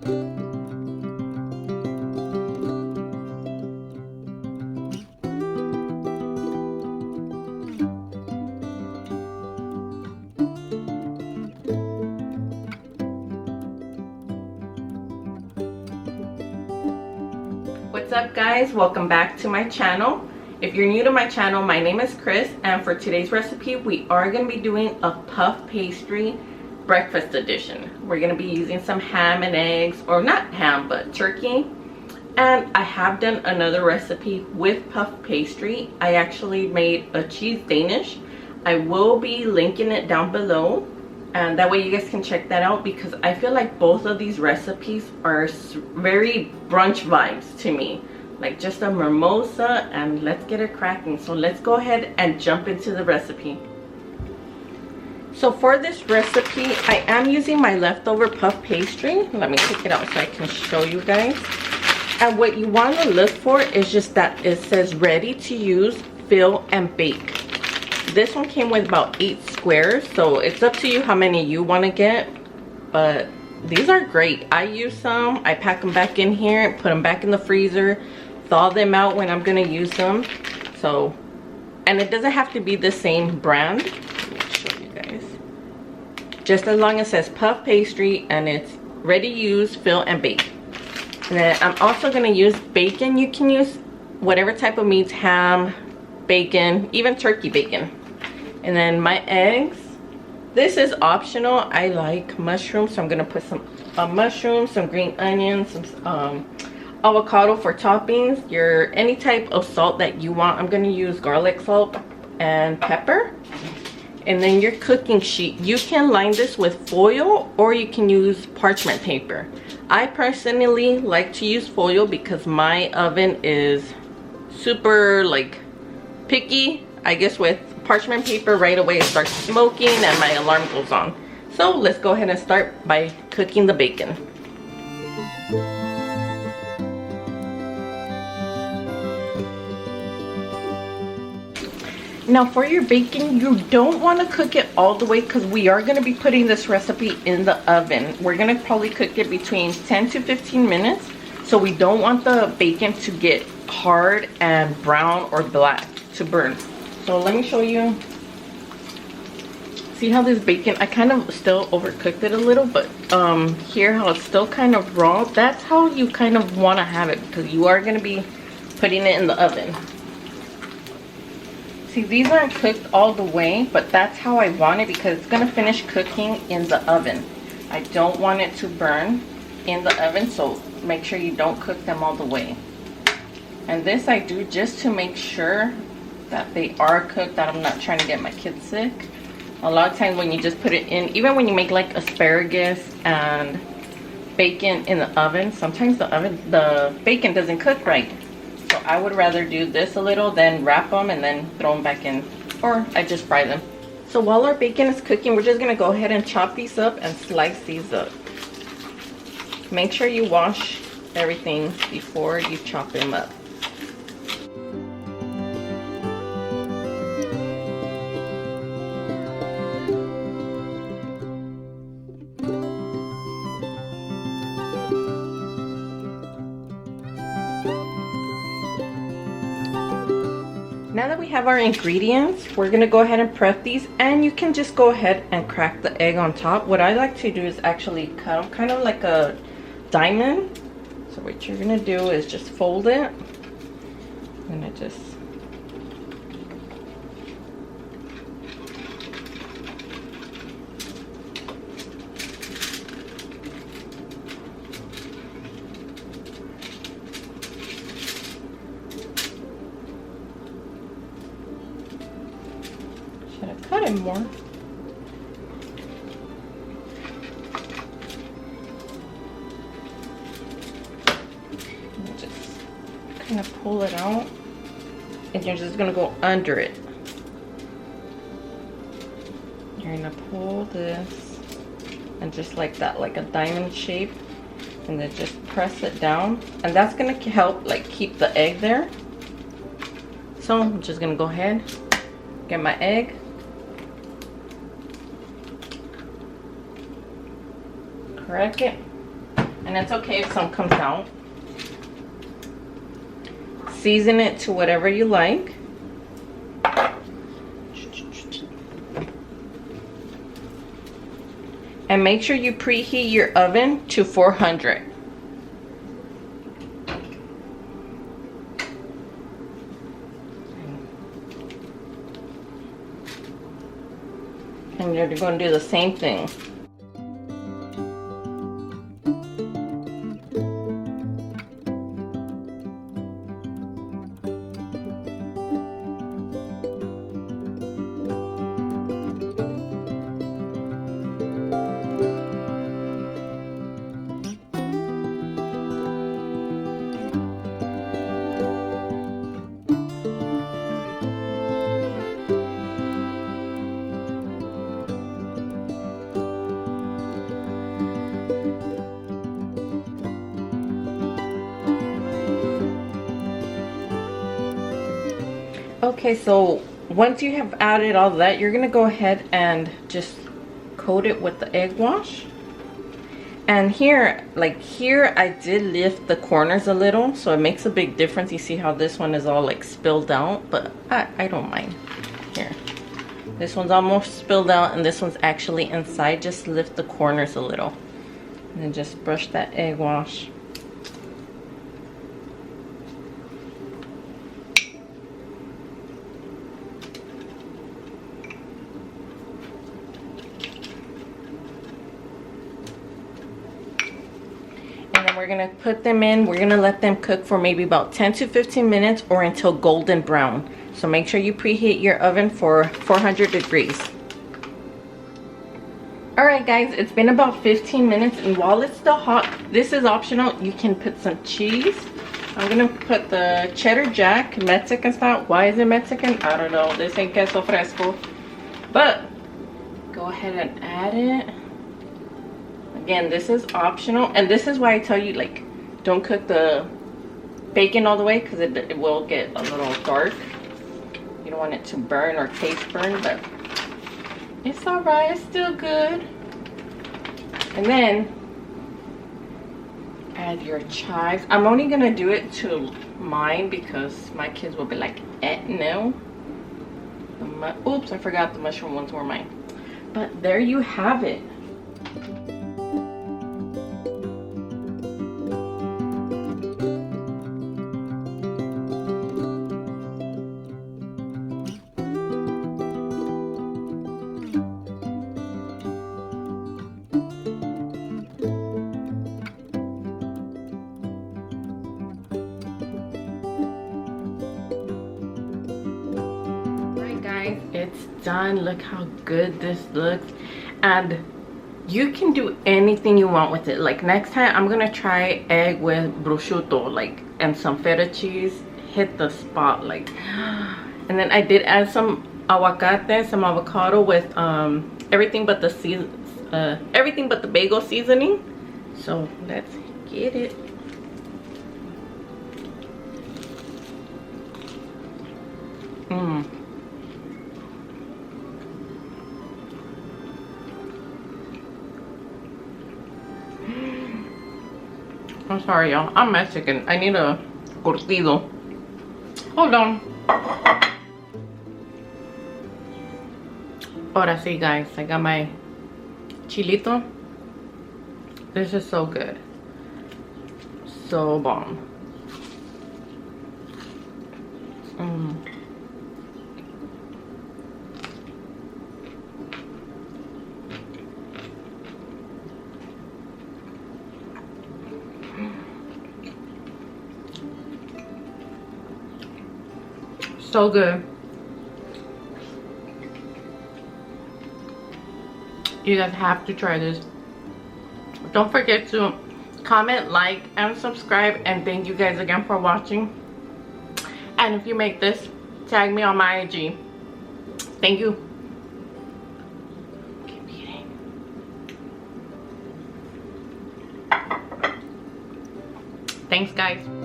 What's up guys, welcome back to my channel. If you're new to my channel, my name is Chris, and for today's recipe we are going to be doing a puff pastry breakfast edition. We're going to be using some ham and eggs, or not ham but turkey, and I have done another recipe with puff pastry. I actually made a cheese Danish. I will be linking it down below, and that way you guys can check that out, because I feel like both of these recipes are very brunch vibes to me, like just a mimosa. And let's get it cracking. So let's go ahead and jump into the recipe. So for this recipe I am using my leftover puff pastry. Let me take it out so I can show you guys. And what you want to look for is just that it says ready to use, fill and bake. This one came with about 8 squares, so it's up to you how many you want to get, but these are great. I use some, I pack them back in here, put them back in the freezer, thaw them out when I'm going to use them. So, and it doesn't have to be the same brand. Let me show you guys. Just as long as it says puff pastry and it's ready to use, fill and bake. And then I'm also going to use bacon. You can use whatever type of meats, ham, bacon, even turkey bacon. And then my eggs, this is optional. I like mushrooms, so I'm gonna put some mushrooms, some green onions, some avocado for toppings. Any type of salt that you want. I'm gonna use garlic salt and pepper. And then your cooking sheet, you can line this with foil or you can use parchment paper. I personally like to use foil because my oven is super like picky. I guess with parchment paper right away it starts smoking and my alarm goes on. So let's go ahead and start by cooking the bacon. Now for your bacon, you don't want to cook it all the way because we are going to be putting this recipe in the oven. We're going to probably cook it between 10 to 15 minutes. So we don't want the bacon to get hard and brown or black to burn. So let me show you. See how this bacon, I kind of still overcooked it a little, but here how it's still kind of raw. That's how you kind of want to have it, because you are going to be putting it in the oven. See, these aren't cooked all the way, but that's how I want it because it's going to finish cooking in the oven. I don't want it to burn in the oven, so make sure you don't cook them all the way. And this I do just to make sure that they are cooked, that I'm not trying to get my kids sick. A lot of times when you just put it in, even when you make like asparagus and bacon in the oven, sometimes the bacon doesn't cook right. So I would rather do this a little, then wrap them and then throw them back in, or I just fry them. So while our bacon is cooking, we're just gonna go ahead and chop these up and slice these up. Make sure you wash everything before you chop them up. Now that we have our ingredients, we're gonna go ahead and prep these, and you can just go ahead and crack the egg on top. What I like to do is actually cut them kind of like a diamond. So what you're gonna do is just fold it. I'm gonna just cut it more. And just kind of pull it out, and you're just gonna go under it. You're gonna pull this, and just like that, like a diamond shape, and then just press it down, and that's gonna help like keep the egg there. So I'm just gonna go ahead, get my egg, crack it, And it's okay if some comes out. Season it to whatever you like. And make sure you preheat your oven to 400. And you're going to do the same thing. Okay, so once you have added all that, you're gonna go ahead and just coat it with the egg wash. And here, like here, I did lift the corners a little, so it makes a big difference. You see how this one is all like spilled out, but I don't mind. Here, this one's almost spilled out and this one's actually inside. Just lift the corners a little and then just brush that egg wash. We're gonna put them in. We're gonna let them cook for maybe about 10 to 15 minutes or until golden brown. So make sure you preheat your oven for 400 degrees. Alright guys, it's been about 15 minutes and while it's still hot, this is optional. You can put some cheese. I'm gonna put the cheddar jack, Mexican style. Why is it Mexican? I don't know. This ain't queso fresco. But go ahead and add it. Again, this is optional, and this is why I tell you, like, don't cook the bacon all the way because it will get a little dark. You don't want it to burn or taste burn, but it's alright, it's still good. And then add your chives. I'm only gonna do it to mine because my kids will be like, no. Oops, I forgot the mushroom ones were mine. But there you have it. It's done. Look how good this looks, and you can do anything you want with it. Like next time I'm gonna try egg with prosciutto, like, and some feta cheese. Hit the spot, like. And then I did add some avocado with everything but the bagel seasoning. So let's get it. I'm sorry, y'all. I'm Mexican. I need a curtido. Hold on. Ahora sí, guys. I got my chilito. This is so good. So bomb. So good. You guys have to try this. Don't forget to comment, like, and subscribe. And thank you guys again for watching. And if you make this, tag me on my IG. Thank you. Keep eating. Thanks, guys.